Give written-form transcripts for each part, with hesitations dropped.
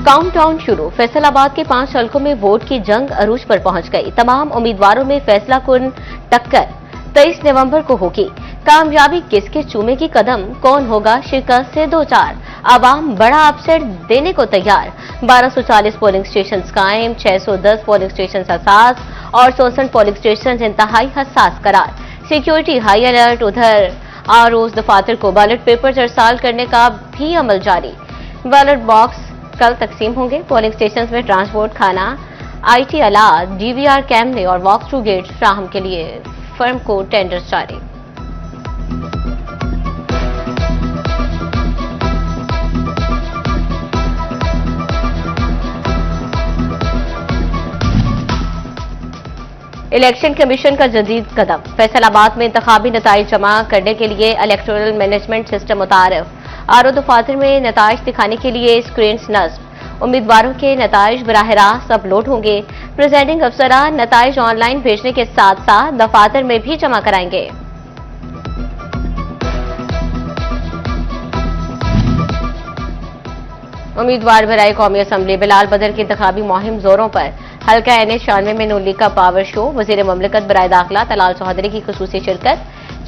Countdown शुरू। फैसलाबाद के 5 हलकों में वोट की जंग अरूज पर पहुंच गई। तमाम उम्मीदवारों में फैसलाकुन टक्कर 23 नवंबर को होगी। कामयाबी किसके चूमेगी कदम, कौन होगा शिकस्त से दो चार। आवाम बड़ा अपसेट देने को तैयार। 1240 पोलिंग स्टेशन कायम, 610 पोलिंग स्टेशन हसास और 64 पोलिंग स्टेशन इंतहाई हसास करार। Security high alert. उधर आरओ दफातर को बैलेट पेपर इरसाल करने का भी अमल जारी। बैलेट बॉक्स कल तकसीम होंगे। पोलिंग स्टेशन में ट्रांसपोर्ट, खाना, आईटी आलात, डीवीआर कैमरे और वॉक थ्रू गेट फ्राहम के लिए फर्म को टेंडर जारी। इलेक्शन कमीशन का जदीद कदम। फैसलाबाद में इंतखाबी नताइज जमा करने के लिए इलेक्टोरल मैनेजमेंट सिस्टम मुतारिफ। आरओ दफातर में नताइज दिखाने के लिए स्क्रीन नस्ब। उम्मीदवारों के नताइज बराह रास्त अपलोड होंगे। प्रेजाइडिंग अफसरान नताइज ऑनलाइन भेजने के साथ साथ दफातर में भी जमा कराएंगे। उम्मीदवार बराए कौमी असम्बली बिलाल बदर की इंतखाबी मुहिम जोरों पर। हल्का NH-96 में नून लीग का पावर शो। वजीर ममलिकत बराए दाखिला तलाल चौधरी की खुसूसी शिरकत।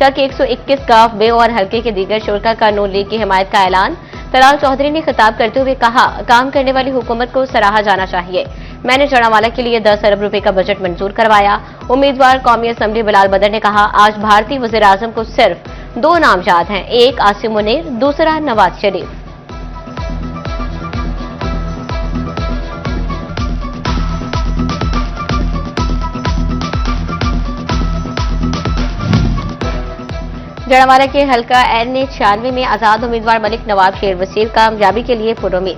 चक 121 काफ बे और हल्के के दीगर शुरा का नून लीग की हिमायत का ऐलान। तलाल चौधरी ने खिताब करते हुए कहा, काम करने वाली हुकूमत को सराहा जाना चाहिए। मैंने जड़ावाला के लिए 10 अरब रुपए का बजट मंजूर करवाया। उम्मीदवार कौमी असम्बली बिलाल बदर ने कहा, आज भारतीय वजीर आजम को सिर्फ 2 नामजाद हैं, एक आसिम मुनीर, दूसरा नवाज शरीफ। जड़ावाला के हल्का NH-96 में आजाद उम्मीदवार मलिक नवाब शेर वसीर कामयाबी के लिए पुरुमीद।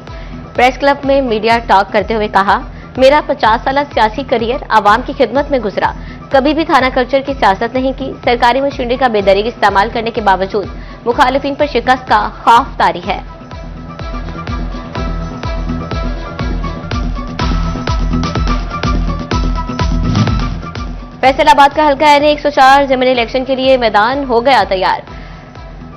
प्रेस क्लब में मीडिया टॉक करते हुए कहा, मेरा 50 साल सियासी करियर आवाम की खिदमत में गुजरा। कभी भी थाना कल्चर की सियासत नहीं की। सरकारी मशीनरी का बेदरीग इस्तेमाल करने के बावजूद मुखालिफिन पर शिकस्त का खौफ तारी है। फैसलाबाद का हल्का NH-104 ज़मीनी इलेक्शन के लिए मैदान हो गया तैयार।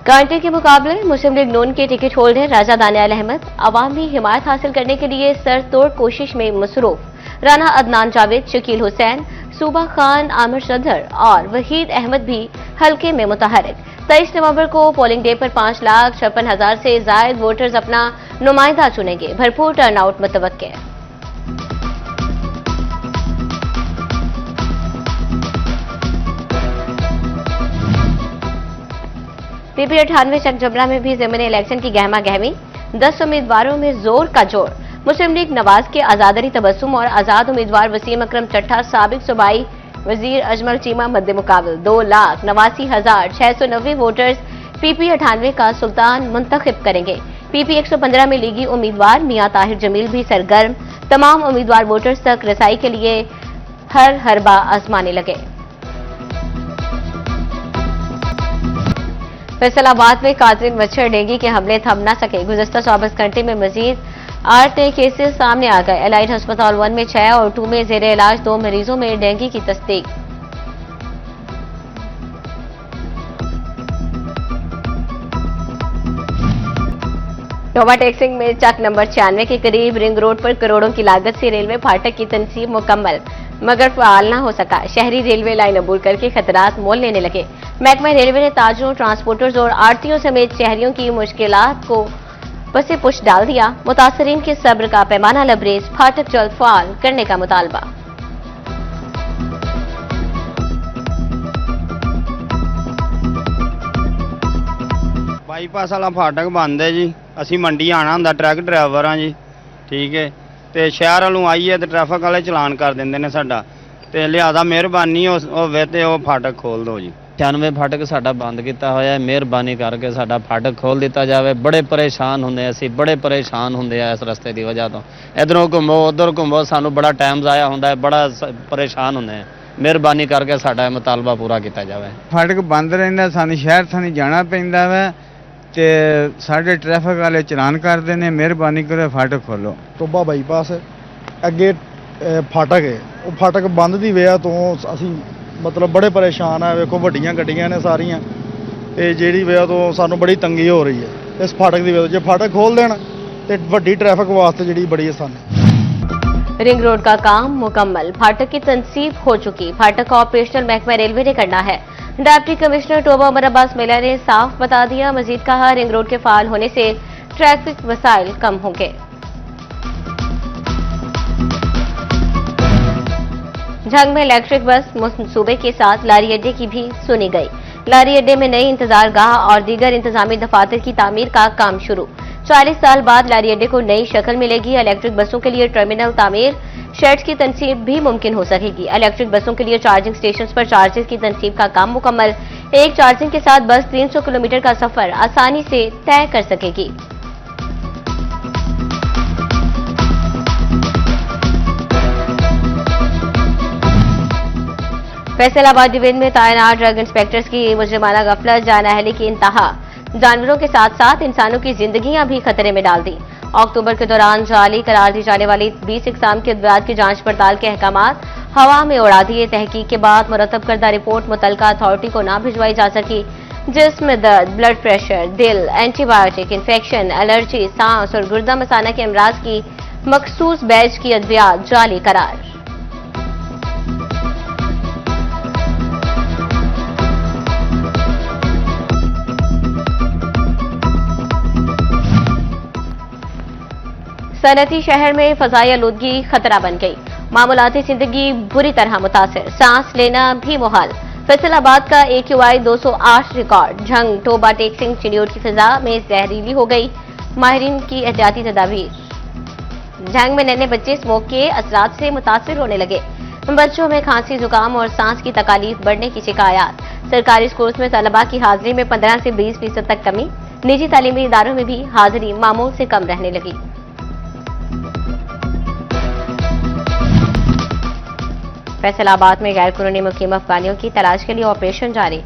कांटे के मुकाबले मुस्लिम लीग नून के टिकट होल्डर राजा दानियाल अहमद अवामी हिमायत हासिल करने के लिए सरतोड़ कोशिश में मसरूफ। राना अदनान जावेद, शकील हुसैन, सूबा खान, आमिर सदर और वहीद अहमद भी हल्के में मुतहरिक। 23 नवंबर को पोलिंग डे पर 5,56,000 से जायद वोटर्स अपना नुमाइंदा चुनेंगे। भरपूर टर्नआउट मुतवक्के। PP-98 चक जबरा में भी ज़मीनी इलेक्शन की गहमा गहमी। 10 उम्मीदवारों में जोर का जोर। मुस्लिम लीग नवाज के आजादरी तबस्सुम और आजाद उम्मीदवार वसीम अकरम चट्ठा साबिक सूबाई वजीर अजमल चीमा मद्दे मुकाबल। 2,89,690 वोटर्स PP-98 का सुल्तान मुंतखब करेंगे। PP-115 में लीगी उम्मीदवार मियां ताहिर जमील भी सरगर्म। तमाम उम्मीदवार वोटर्स तक रसाई के लिए हर हरबा आजमाने लगे। फैसलाबाद में कातिल मच्छर डेंगू के हमले थम न सके। गुज़श्ता 24 घंटे में मजीद 8 नए केसेस सामने आ गए। एलाइट अस्पताल 1 में 6 और 2 में जेर इलाज 2 मरीजों में डेंगू की तस्दीक। नोवा टेक्सिंग में चक नंबर 96 के करीब रिंग रोड पर करोड़ों की लागत से रेलवे फाटक की तनसीब मुकम्मल, मगर फाल न हो सका। शहरी रेलवे लाइन अबूर करके खतरात मोल लेने लगे। महकमा रेलवे ने ताजरों, ट्रांसपोर्टर्स और आड़तियों समेत शहरियों की मुश्किलात को बसे पुश डाल दिया। मुतासरीन के सब्र का पैमाना लबरेज। फाटक जल्द फाल करने का मुतालबा। बाईपास वाला फाटक बंद है जी। असी मंडी आना हुंदा, ट्रक ड्राइवर हाँ जी, ठीक है। तो शहर वालों आईए तो ट्रैफिक वाले चलान कर देंगे ने साडा, ते लिहाजा मेहरबानी होवे ते वो फाटक खोल दो जी। 96 फाटक साडा बंद किया होया है, मेहरबानी करके साडा फाटक खोल दिता जाए। बड़े परेशान होंगे, असी बड़े परेशान होंगे इस रस्ते की वजह तो। इधरों घूमो उधर घूमो, सानू बड़ा टाइम जाया होंदा है, बड़ा परेशान होंगे हैं। मेहरबानी करके साडा मुतालबा पूरा किया जाए। फाटक बंद रहिंदा, सानू शहर थानी जाना पैंदा वा ते साडे ट्रैफिक वाले चलान करते हैं। मेहरबानी करो फाटक खोलो। टोबा बाईपास अगे फाटक है, वो फाटक बंद की वजह तो असी मतलब बड़े परेशान है। वेखो वड्डियां गड्डियां ने सारियां, ते जिहड़ी वजह तो सानू बड़ी तंगी हो रही है इस फाटक की वजह। जो फाटक खोल देन ਤੇ ਵੱਡੀ ਟ੍ਰੈਫਿਕ ਵਾਸਤੇ ਜਿਹੜੀ ਬੜੀ ਆਸਾਨ ਹੈ। रिंग रोड का काम मुकम्मल, फाटक की तनसीब हो चुकी, फाटक का ऑपरेशनल महकमा रेलवे ने करना है। डिप्टी कमिश्नर टोबा उमर अब्बास मेला ने साफ बता दिया। मजीद कहा, रिंग रोड के फाल होने से ट्रैफिक मसाइल कम होंगे। झंग में इलेक्ट्रिक बस मंसूबे के साथ लारी अड्डे की भी सुनी गई। लारी अड्डे में नई इंतजार गाह और दीगर इंतजामी दफातर की तामीर का काम शुरू। 40 साल बाद लारी अड्डे को नई शक्ल मिलेगी। इलेक्ट्रिक बसों के लिए टर्मिनल तामीर, शेड्स की तनसीब भी मुमकिन हो सकेगी। इलेक्ट्रिक बसों के लिए चार्जिंग स्टेशंस पर चार्जेस की तनसीब का काम मुकम्मल। एक चार्जिंग के साथ बस 300 किलोमीटर का सफर आसानी से तय कर सकेगी। फैसलाबाद डिवीजन में तैनात ड्रग इंस्पेक्टर्स की मुजरिमाना गफलत जानअहली की इंतहा, जानवरों के साथ साथ इंसानों की जिंदगियां भी खतरे में डाल दी। अक्टूबर के दौरान जाली करार दी जाने वाली 20 इकसाम के अद्वियात की जांच पड़ताल के अहकामात हवा में उड़ा दिए। तहकीक के बाद मुरतब करदा रिपोर्ट मुतलका अथॉरिटी को ना भिजवाई जा सकी। जिस्म दर्द, ब्लड प्रेशर, दिल, एंटीबायोटिक, इन्फेक्शन, एलर्जी, सांस और गुर्दा मसाना के अमराज की मखसूस बैच की अद्वियात जाली करार। सनती शहर में फजाई आलूदगी खतरा बन गई। मामूलाती जिंदगी बुरी तरह मुतासिर, सांस लेना भी मुहाल। फैसलाबाद का AQI 208 रिकॉर्ड। झंग, टोबा, टेकसिंग, चिड़ियोट की फिजा में जहरीली हो गई। माहिरीन की एहतियाती तदाबीर। झंग में नन्हे बच्चे स्मोक के असरात से मुतासिर होने लगे। बच्चों में खांसी, जुकाम और सांस की तकालीफ बढ़ने की शिकायत। सरकारी स्कूल्स में तलबा की हाजिरी में 15 से 20% तक कमी। निजी तालीमी इदारों में भी हाजिरी मामूल से कम रहने लगी। फैसलाबाद में गैर कानूनी मुकीम अफगानियों की तलाश के लिए ऑपरेशन जारी।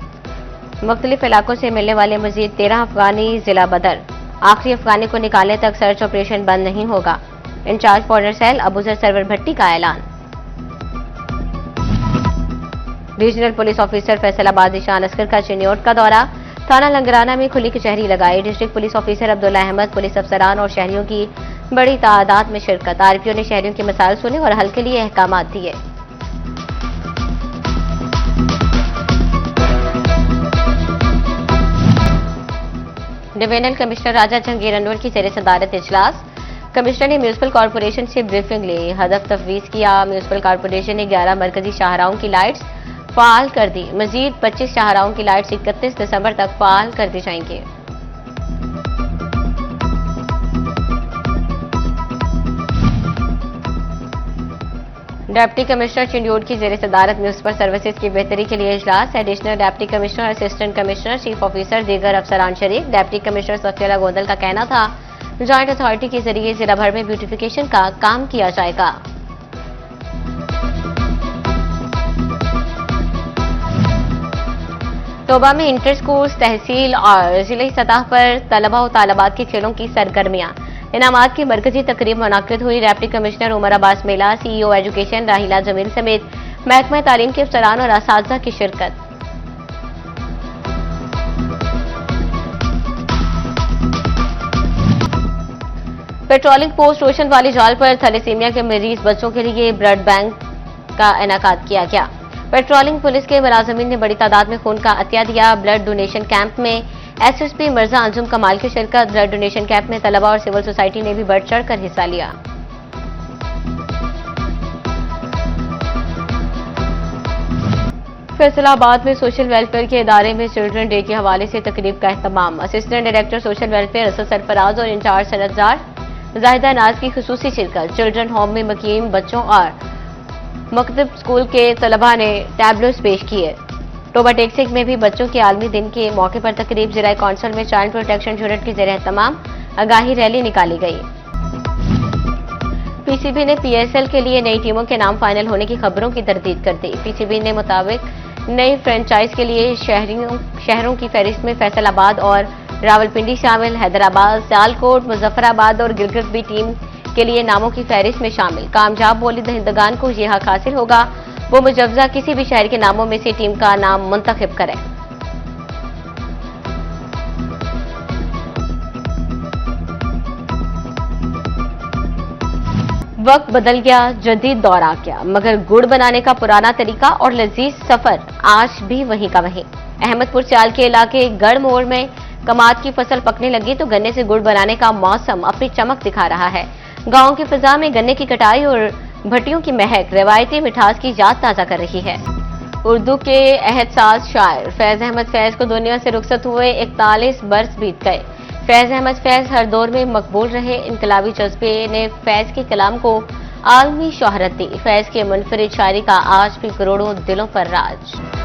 मुख्तलिफ इलाकों से मिलने वाले मजीद 13 अफगानी जिला बदर। आखिरी अफगानी को निकालने तक सर्च ऑपरेशन बंद नहीं होगा। Incharge border cell Abuzar Sarwar Bhatti का ऐलान। Regional police officer Faisalabad Ishan Askar का चिन्योट का दौरा। थाना लंगराना में खुली कचहरी लगाई। District police officer Abdullah Ahmad, police अफसरान और शहरियों की बड़ी तादाद में शिरकत। आरपीओ ने शहरियों के मसाइल सुने और हल के लिए अहकामात दिए। डिवीजनल कमिश्नर राजा जहांगीर अनवर की जेर सदारत इजलास। कमिश्नर ने म्यूनिसिपल कॉरपोरेशन से ब्रीफिंग ली। हदफ तफवीज किया। म्यूनिसिपल कॉरपोरेशन ने 11 मरकजी शाहराहों की लाइट्स फाल कर दी। मजीद 25 शाहराहों की लाइट्स 31 दिसंबर तक फाल कर दी जाएंगी। डिप्टी कमिश्नर चिंडियोट की जेर सदारत म्यूनिसिपल सर्विसेज की बेहतरी के लिए इजलास। Additional deputy commissioner, assistant commissioner, chief officer, दीगर अफसरान शरीक। डिप्टी कमिश्नर सफिया गोंदल का कहना था, जॉइंट अथॉरिटी के जरिए जिला भर में ब्यूटिफिकेशन का काम किया जाएगा। टोबा में इंटर स्कूल, तहसील और जिले सतह पर तलबा और तालबात के खेलों की सरगर्मियां। इनामात की मरकजी तकरीब मुनाकिद हुई। डिप्टी कमिश्नर उमर अब्बास मेला, CEO एजुकेशन राहिला जमील समेत महकमा तालीम के अफसरान और असातिज़ा की शिरकत। पेट्रोलिंग पोस्ट रोशन वाली जाल पर थैलेसीमिया के मरीज बच्चों के लिए ब्लड बैंक का इनेकाद किया गया। पेट्रोलिंग पुलिस के मुलाजमीन ने बड़ी तादाद में खून का अतिया दिया। ब्लड डोनेशन कैंप में SSP मिर्जा अंजुम कमाल की शिरकत। ब्लड डोनेशन कैंप में तलबा और सिविल सोसाइटी ने भी बढ़ चढ़कर हिस्सा लिया। फैसलाबाद में सोशल वेलफेयर के इदारे में चिल्ड्रन डे के हवाले से तकरीब का एहतमाम। Assistant director social welfare Asad Sarfaraz और इंचार्ज सनतजार जाहिदा नाज की खुसूसी शिरकत। चिल्ड्रन होम में मुकीम बच्चों और मकतब स्कूल के तलबा ने टैबलोस पेश किए। टोबा टेक्सिंग में भी बच्चों के आलमी दिन के मौके पर तकरीब। जिला कौंसिल में चाइल्ड प्रोटेक्शन यूनिट के जेर एहतमाम आगाही रैली निकाली गई। PCB ने PSL के लिए नई टीमों के नाम फाइनल होने की खबरों की तरदीद कर दी। PCB ने मुताबिक नई फ्रेंचाइज के लिए शहरों की फहरिस्त में फैसलाबाद और रावलपिंडी शामिल। हैदराबाद, सियालकोट, मुजफ्फराबाद और गिलगित भी टीम के लिए नामों की फहरिस्त में शामिल। कामयाब बोली दहिंदगान को यह हक हासिल होगा वो मुजव्वजा किसी भी शहर के नामों में से टीम का नाम मुंतखब करें। वक्त बदल गया, जदीद दौर आ गया, मगर गुड़ बनाने का पुराना तरीका और लजीज सफर आज भी वहीं का वहीं। अहमदपुर चाल के इलाके गढ़ मोड़ में कमाद की फसल पकने लगी तो गन्ने से गुड़ बनाने का मौसम अपनी चमक दिखा रहा है। गांव की फिजा में गन्ने की कटाई और भट्टियों की महक रवायती मिठास की याद ताजा कर रही है। उर्दू के एहसास शायर फैज अहमद फैज को दुनिया से रुखसत हुए 41 बरस बीत गए। फैज अहमद फैज हर दौर में मकबूल रहे। इनकलाबी जज्बे ने फैज के कलाम को आलमी शोहरत दी। फैज के मुनफरिद शायरी का आज भी करोड़ों दिलों पर राज।